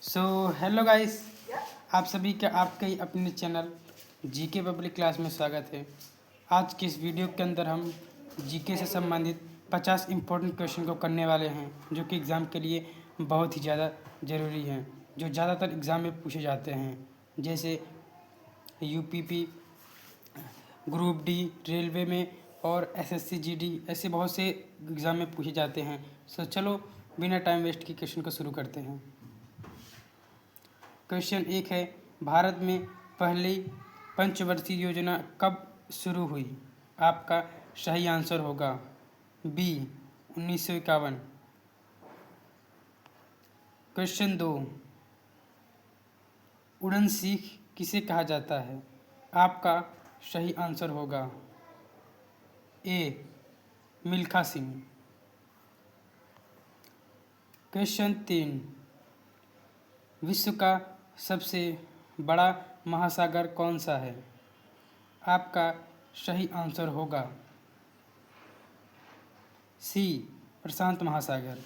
So hello guys, आप सभी का आपके ही अपने चैनल जीके पब्लिक क्लास में स्वागत है। आज के इस वीडियो के अंदर हम जीके से संबंधित 50 इम्पोर्टेंट क्वेश्चन को करने वाले हैं, जो कि एग्ज़ाम के लिए बहुत ही ज़्यादा ज़रूरी हैं, जो ज़्यादातर एग्ज़ाम में पूछे जाते हैं, जैसे यूपीपी, ग्रुप डी, रेलवे में और एसएससी जीडी, ऐसे बहुत से एग्ज़ाम में पूछे जाते हैं। सो चलो बिना टाइम वेस्ट के क्वेश्चन को शुरू करते हैं। क्वेश्चन 1 है, भारत में पहली पंचवर्षीय योजना कब शुरू हुई? आपका सही आंसर होगा बी 1951। क्वेश्चन 2, उड़न सिख किसे कहा जाता है? आपका सही आंसर होगा ए मिल्खा सिंह। क्वेश्चन 3, विश्व का सबसे बड़ा महासागर कौन सा है? आपका सही आंसर होगा सी प्रशांत महासागर।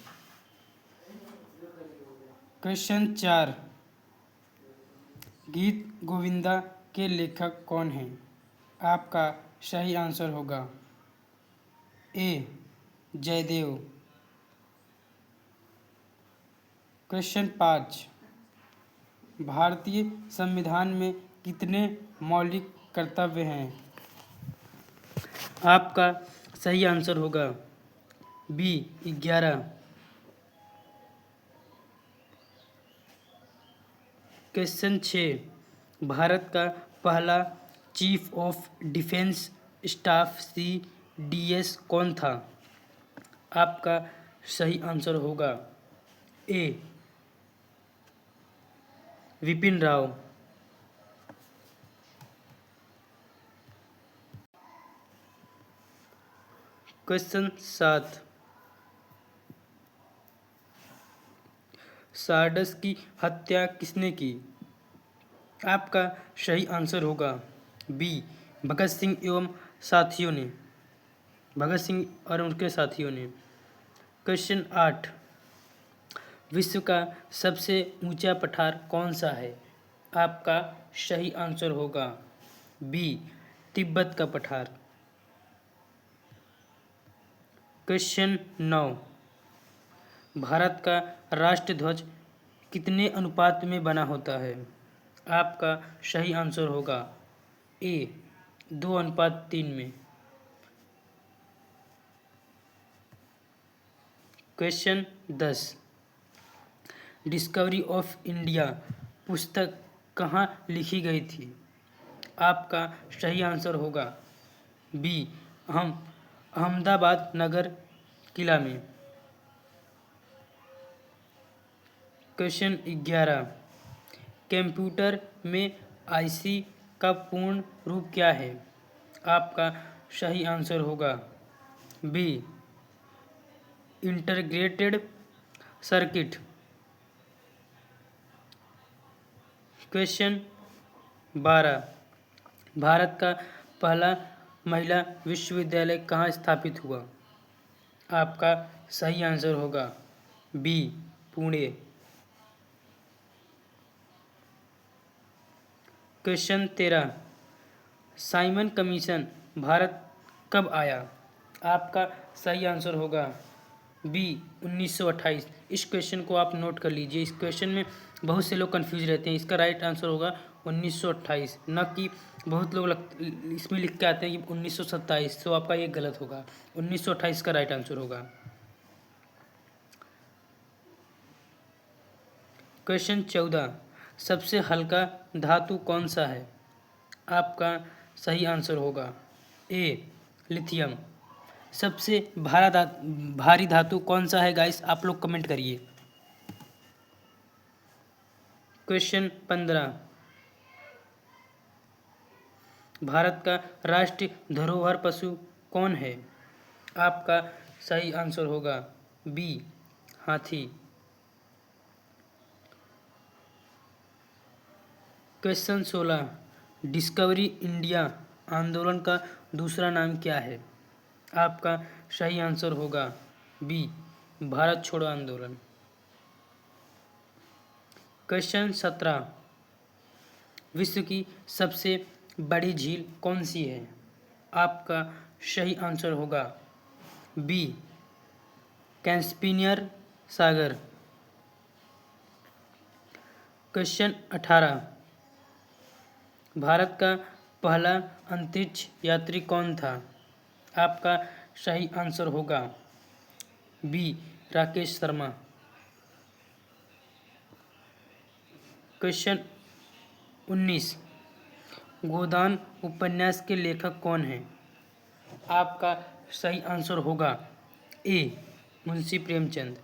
क्वेश्चन 4, गीत गोविंदा के लेखक कौन हैं? आपका सही आंसर होगा ए जयदेव। क्वेश्चन 5, भारतीय संविधान में कितने मौलिक कर्तव्य हैं? आपका सही आंसर होगा बी 11। क्वेश्चन 6, भारत का पहला chief of defence staff CDS कौन था? आपका सही आंसर होगा ए विपिन राव। क्वेश्चन 7, सारडस की हत्या किसने की? आपका सही आंसर होगा बी भगत सिंह एवं साथियों ने, भगत सिंह और उनके साथियों ने। क्वेश्चन 8, विश्व का सबसे ऊंचा पठार कौन सा है? आपका सही आंसर होगा बी तिब्बत का पठार। क्वेश्चन 9, भारत का राष्ट्रीय ध्वज कितने अनुपात में बना होता है? आपका सही आंसर होगा ए 2:3 में। क्वेश्चन 10, डिस्कवरी ऑफ इंडिया पुस्तक कहाँ लिखी गई थी? आपका सही आंसर होगा बी अहमदाबाद नगर किला में। क्वेश्चन 11, कंप्यूटर में IC का पूर्ण रूप क्या है? आपका सही आंसर होगा be integrated circuit. Question 12, Bharat का पहला महिला विश्वविद्यालय कहाँ स्थापित हुआ? आपका सही आंसर होगा B Pune. Question 13, Simon Commission Bharat कब आया? आपका सही आंसर होगा बी 1928। इस क्वेश्चन को आप नोट कर लीजिए, इस क्वेश्चन में बहुत से लोग कंफ्यूज रहते हैं। इसका राइट आंसर होगा 1928, न कि बहुत लोग इसमें लिख के आते हैं कि 1927, तो आपका ये गलत होगा। 1928 का राइट आंसर होगा। क्वेश्चन 14, सबसे हल्का धातु कौन सा है? आपका सही आंसर होगा ए लिथियम। सबसे भारी धातु कौन सा है गाइस? आप लोग कमेंट करिए। क्वेश्चन 15, भारत का राष्ट्रीय धरोहर पशु कौन है? आपका सही आंसर होगा बी हाथी। क्वेश्चन 16, डिस्कवरी इंडिया आंदोलन का दूसरा नाम क्या है? आपका सही आंसर होगा बी भारत छोड़ो आंदोलन। क्वेश्चन 17, विश्व की सबसे बड़ी झील कौन सी है? आपका सही आंसर होगा बी, कैस्पियन सागर। क्वेश्चन 18, भारत का पहला अंतरिक्ष यात्री कौन था? आपका सही आंसर होगा बी, राकेश शर्मा। क्वेश्चन 19, गोदान उपन्यास के लेखक कौन हैं? आपका सही आंसर होगा ए, मुंशी प्रेमचंद।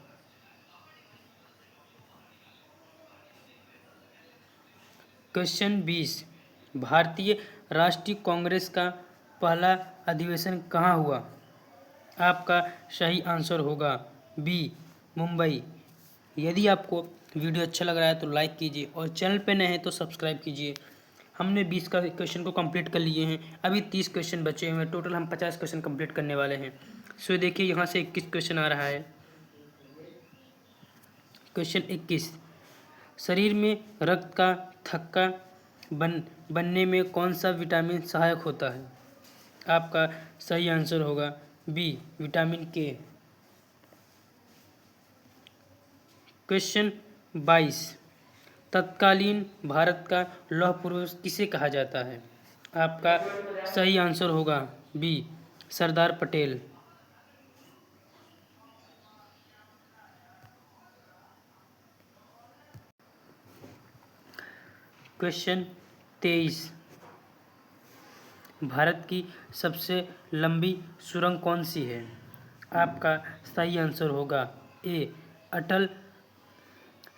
क्वेश्चन 20, भारतीय राष्ट्रीय कांग्रेस का पहला अधिवेशन कहाँ हुआ? आपका सही आंसर होगा बी, मुंबई। यदि आपको वीडियो अच्छा लग रहा है तो लाइक कीजिए और चैनल पे नए हैं तो सब्सक्राइब कीजिए। हमने 20 का क्वेश्चन को कंप्लीट कर लिए हैं, अभी 30 क्वेश्चन बचे हुए हैं। टोटल हम 50 क्वेश्चन कंप्लीट करने वाले हैं। सो देखिए यहाँ से 21 क्वेश्चन आ रहा है। क्वेश्चन 21, शरीर में रक्त का थक्का बनने में कौन सा विटामिन सहायक होता है? आपका सही आंसर होगा बी, विटामिन के। क्वेश्चन 22, तत्कालीन भारत का लौह पुरुष किसे कहा जाता है? आपका सही आंसर होगा बी, सरदार पटेल। क्वेश्चन 23, भारत की सबसे लंबी सुरंग कौन सी है? आपका सही आंसर होगा ए, अटल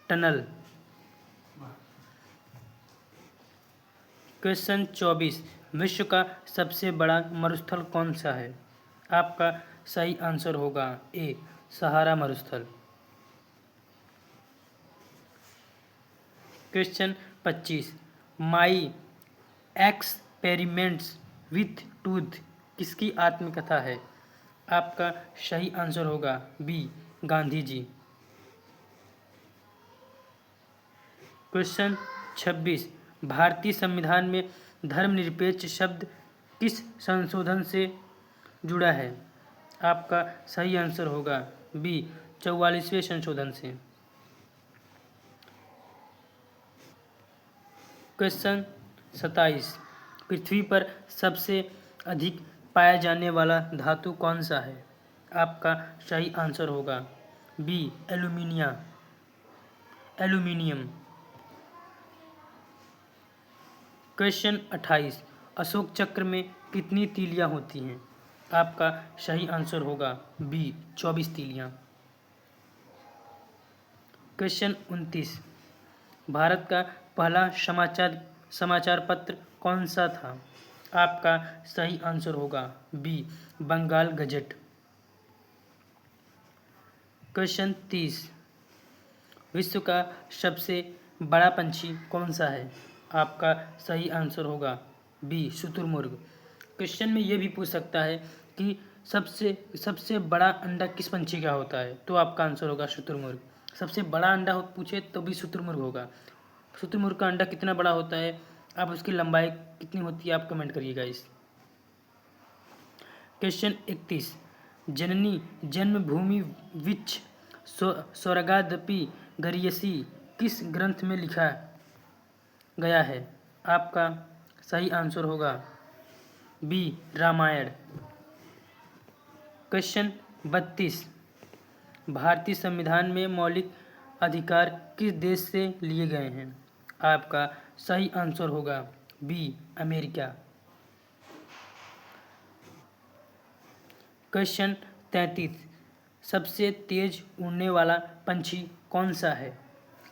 टनल। क्वेश्चन 24, विश्व का सबसे बड़ा मरुस्थल कौन सा है? आपका सही आंसर होगा ए, सहारा मरुस्थल। Question 25, my experiments with tooth किसकी आत्मकथा है? आपका सही आंसर होगा बी, गांधी जी। क्वेश्चन 26, भारतीय संविधान में धर्मनिरपेक्ष शब्द किस संशोधन से जुड़ा है? आपका सही आंसर होगा बी, 44वें संशोधन से। क्वेश्चन 27, पृथ्वी पर सबसे अधिक पाया जाने वाला धातु कौन सा है? आपका सही आंसर होगा बी, एल्यूमिनियम। क्वेश्चन 28, अशोक चक्र में कितनी तीलियां होती हैं? आपका सही आंसर होगा बी, 24 तीलियां। क्वेश्चन 29, भारत का पहला समाचार पत्र कौन सा था? आपका सही आंसर होगा बी, बंगाल गजेट। क्वेश्चन 30, विश्व का सबसे बड़ा पंछी कौन सा है? आपका सही आंसर होगा बी, शुतुरमुर्ग। क्वेश्चन में ये भी पूछ सकता है कि सबसे बड़ा अंडा किस पंछी का होता है, तो आपका आंसर होगा शुतुरमुर्ग। सबसे बड़ा अंडा पूछे तो भी शुतुरमुर्ग होगा। शुतुरमुर्ग का अंडा कितना बड़ा होता है, अब उसकी लंबाई कितनी होती है, आप कमेंट करिएगा इस। क्वेश्चन 31, जननी जन्मभूमि विच स्वर्गादपि गरीयसी किस ग्रंथ में लिखा गया है? आपका सही आंसर होगा बी, रामायण। क्वेश्चन 32, भारतीय संविधान में मौलिक अधिकार किस देश से लिए गए हैं? आपका सही आंसर होगा बी, अमेरिका। क्वेश्चन 33, सबसे तेज उड़ने वाला पंछी कौन सा है?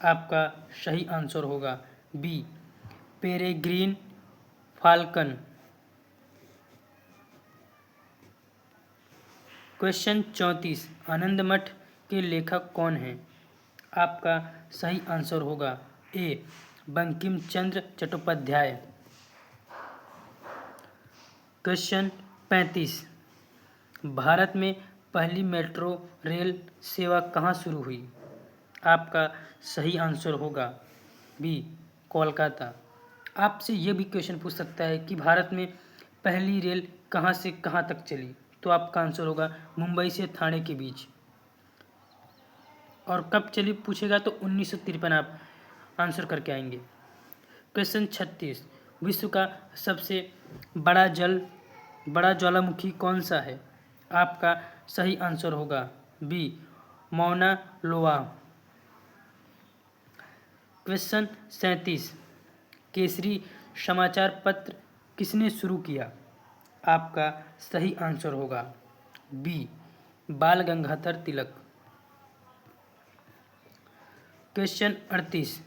आपका सही आंसर होगा बी, पेरेग्रीन फाल्कन। क्वेश्चन 34, आनंद मठ के लेखक कौन हैं? आपका सही आंसर होगा ए, बंकिम चंद्र चट्टोपाध्याय। क्वेश्चन 35, भारत में पहली मेट्रो रेल सेवा कहाँ शुरू हुई? आपका सही आंसर होगा बी कोलकाता। आपसे ये भी क्वेश्चन पूछ सकता है कि भारत में पहली रेल कहाँ से कहाँ तक चली, तो आपका आंसर होगा मुंबई से ठाणे के बीच। और कब चली पूछेगा तो 1953 आप आंसर करके आएंगे। क्वेश्चन 36, विश्व का सबसे बड़ा ज्वालामुखी कौन सा है? आपका सही आंसर होगा बी मौना लोआ। क्वेश्चन 37, केसरी समाचार पत्र किसने शुरू किया? आपका सही आंसर होगा बी बाल गंगाधर तिलक। क्वेश्चन 38,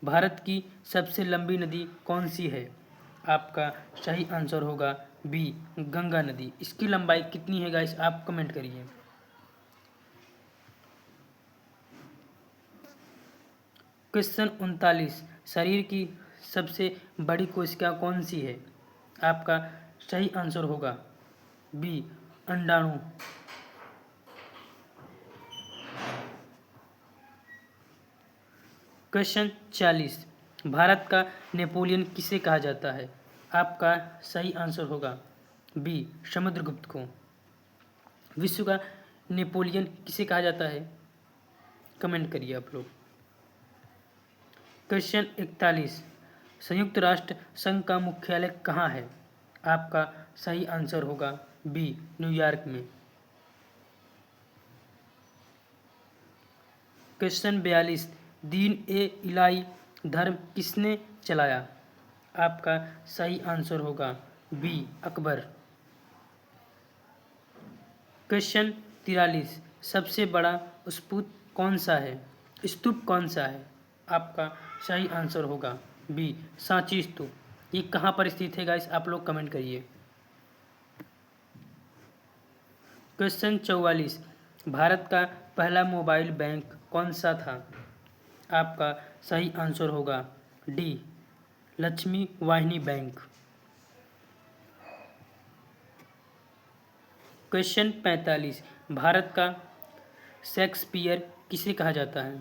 भारत की सबसे लंबी नदी कौन सी है? आपका सही आंसर होगा बी गंगा नदी। इसकी लंबाई कितनी है गाइस, आप कमेंट करिए। क्वेश्चन 39, शरीर की सबसे बड़ी कोशिका कौन सी है? आपका सही आंसर होगा बी अंडाणु। क्वेश्चन 40, भारत का नेपोलियन किसे कहा जाता है? आपका सही आंसर होगा बी समुद्रगुप्त को। विश्व का नेपोलियन किसे कहा जाता है, कमेंट करिए आप लोग। क्वेश्चन 41, संयुक्त राष्ट्र संघ का मुख्यालय कहाँ है? आपका सही आंसर होगा बी न्यूयॉर्क में। क्वेश्चन 42, दीन ए इलाही धर्म किसने चलाया? आपका सही आंसर होगा बी अकबर। क्वेश्चन 43, सबसे बड़ा स्तूप कौन सा है? आपका सही आंसर होगा बी सांची स्तूप। ये कहाँ पर स्थित है गाइस, आप लोग कमेंट करिए। क्वेश्चन 44, भारत का पहला मोबाइल बैंक कौन सा था? आपका सही आंसर होगा डी लक्ष्मी वाहिनी बैंक। क्वेश्चन 45, भारत का शेक्सपियर किसे कहा जाता है?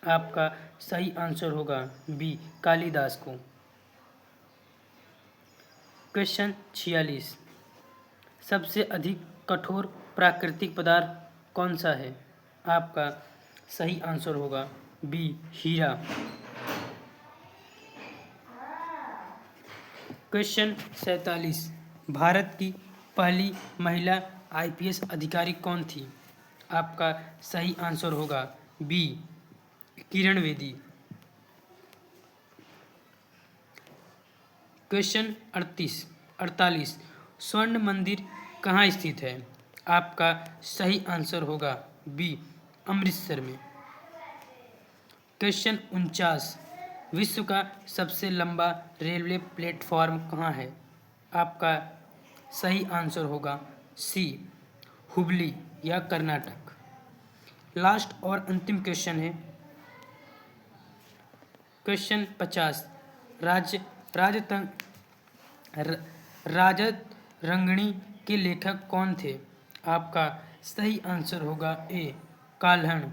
आपका सही आंसर होगा बी कालिदास को। क्वेश्चन 46, सबसे अधिक कठोर प्राकृतिक पदार्थ कौन सा है? आपका सही आंसर होगा बी हीरा। क्वेश्चन 47, भारत की पहली महिला आईपीएस अधिकारी कौन थी? आपका सही आंसर होगा बी किरण बेदी। क्वेश्चन 48, स्वर्ण मंदिर कहाँ स्थित है? आपका सही आंसर होगा बी अमृतसर में। क्वेश्चन 49, विश्व का सबसे लंबा रेलवे प्लेटफॉर्म कहाँ है? आपका सही आंसर होगा सी हुबली या कर्नाटक। लास्ट और अंतिम क्वेश्चन है क्वेश्चन 50, राजद रंगणी के लेखक कौन थे? आपका सही आंसर होगा ए काल्हण।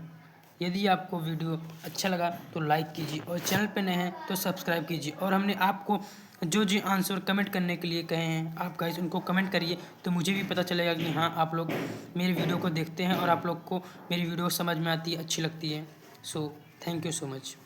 यदि आपको वीडियो अच्छा लगा तो लाइक कीजिए और चैनल पे नए हैं तो सब्सक्राइब कीजिए। और हमने आपको जो जो आंसर कमेंट करने के लिए कहे हैं आप गाइस उनको कमेंट करिए, तो मुझे भी पता चलेगा कि हाँ आप लोग मेरी वीडियो को देखते हैं और आप लोग को मेरी वीडियो समझ में आती है, अच्छी लगती है। So thank you so much.